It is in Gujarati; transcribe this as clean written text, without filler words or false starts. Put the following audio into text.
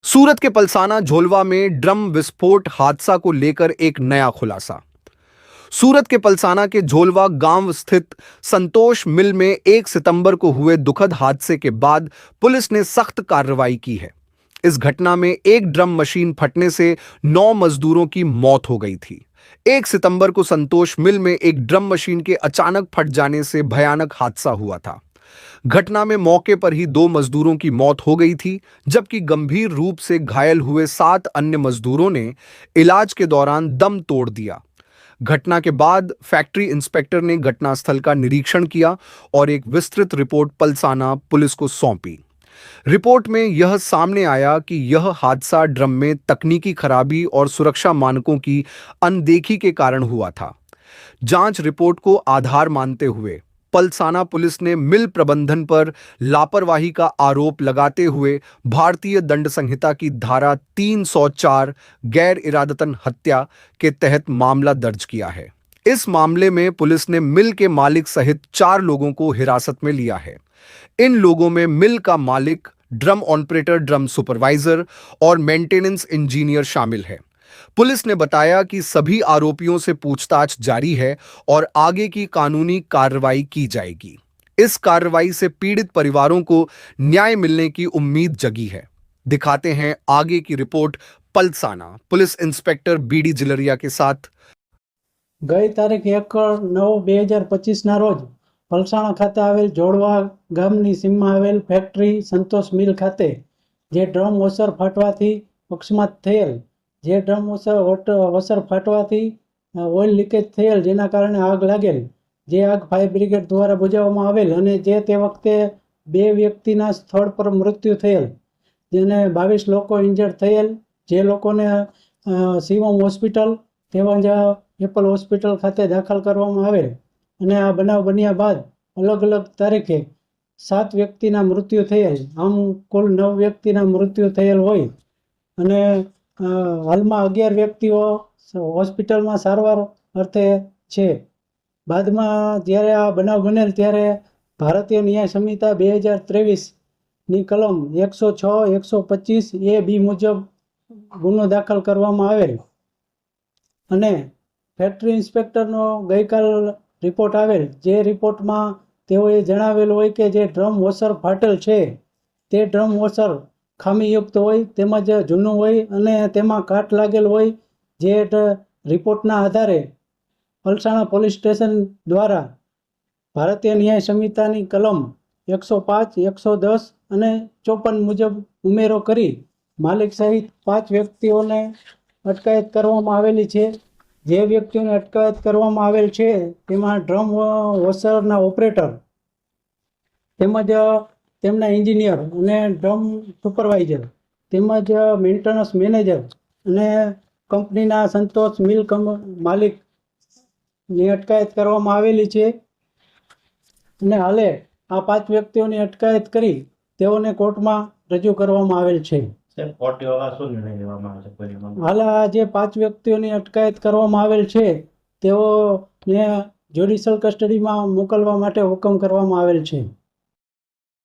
सूरत के पलसाना झोलवा में ड्रम विस्फोट हादसा को लेकर एक नया खुलासा। सूरत के पलसाना के झोलवा गांव स्थित संतोष मिल में 1 सितंबर को हुए दुखद हादसे के बाद पुलिस ने सख्त कार्रवाई की है। इस घटना में एक ड्रम मशीन फटने से 9 मजदूरों की मौत हो गई थी। 1 सितंबर को संतोष मिल में एक ड्रम मशीन के अचानक फट जाने से भयानक हादसा हुआ था। घटना में मौके पर ही 2 मजदूरों की मौत हो गई थी, जबकि गंभीर रूप से घायल हुए 7 अन्य मजदूरों ने इलाज के दौरान दम तोड़ दिया। घटना के बाद फैक्ट्री इंस्पेक्टर ने घटनास्थल का निरीक्षण किया और एक विस्तृत रिपोर्ट पलसाना पुलिस को सौंपी। रिपोर्ट में यह सामने आया कि यह हादसा ड्रम में तकनीकी खराबी और सुरक्षा मानकों की अनदेखी के कारण हुआ था। जांच रिपोर्ट को आधार मानते हुए पलसाना पुलिस ने मिल प्रबंधन पर लापरवाही का आरोप लगाते हुए भारतीय दंड संहिता की धारा 304 गैर इरादतन हत्या के तहत मामला दर्ज किया है। इस मामले में पुलिस ने मिल के मालिक सहित 4 लोगों को हिरासत में लिया है। इन लोगों में मिल का मालिक, ड्रम ऑपरेटर, ड्रम सुपरवाइजर और मेंटेनेंस इंजीनियर शामिल है। पुलिस ने बताया कि सभी आरोपियों से पूछताछ जारी है और आगे की कानूनी कार्रवाई की जाएगी। इस कार्रवाई से पीड़ित परिवारों को न्याय मिलने की उम्मीद जगी है। दिखाते हैं आगे की report Palsana police inspector BD Jilariya के साथ। गई तारीख 1/9/2025 ના રોજ પલસાણા ખાતે આવેલ જોડવા ગામની સીમમાં આવેલ ફેક્ટરી સંતોષ મિલ ખાતે જે ડ્રમ વોશર ફાટવાથી અકસ્માત થયેલ, જે ડ્રમ વોશર ફાટવાથી ઓઇલ લીકેજ થયેલ, જેના કારણે આગ લાગેલ, જે આગ ફાયર બ્રિગેડ દ્વારા બુઝાવવામાં આવેલ અને જે તે વખતે 2 વ્યક્તિના સ્થળ પર મૃત્યુ થયેલ, જેને 22 લોકો ઇન્જર્ડ થયેલ, જે લોકોને શિવમ હોસ્પિટલ તેમજ એપલ હોસ્પિટલ ખાતે દાખલ કરવામાં આવેલ અને આ બનાવ બન્યા બાદ અલગ અલગ તારીખે 7 વ્યક્તિના મૃત્યુ થયેલ, આમ કુલ 9 વ્યક્તિના મૃત્યુ થયેલ હોય અને હાલમાં 11 વ્યક્તિઓ હોસ્પિટલમાં સારવાર અર્થે છે। બાદમાં જ્યારે આ બનાવ બનેલ ત્યારે ભારતીય ન્યાય સંહિતા 2023ની કલમ 106, 125 A, B મુજબ ગુનો દાખલ કરવામાં આવેલ અને ફેક્ટરી ઇન્સ્પેક્ટરનો ગઈકાલ રિપોર્ટ આવેલ, જે રિપોર્ટમાં તેઓએ જણાવેલ હોય કે જે ડ્રમ વોશર ફાટેલ છે તે ડ્રમ વોશર ખામીયુક્ત હોય તેમજ જૂનું હોય અને તેમાં કાટ લાગેલ હોય, જે રિપોર્ટના આધારે પલસાણા પોલીસ સ્ટેશન દ્વારા ભારતીય ન્યાય સંહિતાની કલમ 105, 110 અને 54 મુજબ ઉમેરો કરી માલિક સહિત 5 વ્યક્તિઓને અટકાયત કરવામાં આવેલી છે। જે વ્યક્તિઓને અટકાયત કરવામાં આવેલ છે તેમાં ડ્રમ વોશરના ઓપરેટર તેમજ તેમના એન્જિનિયર અને ડ્રમ સુપરવાઇઝર તેમજ મેન્ટેનન્સ મેનેજર અને કંપનીના સંતોષ મિલ માલિકની અટકાયત કરવામાં આવેલી છે અને હાલે આ 5 વ્યક્તિઓની અટકાયત કરી તેઓને કોર્ટમાં રજૂ કરવામાં આવેલ છે। હાલ આ જે 5 વ્યક્તિઓની અટકાયત કરવામાં આવેલ છે તેઓને જ્યુડિશિયલ કસ્ટડીમાં મોકલવા માટે હુકમ કરવામાં આવેલ છે।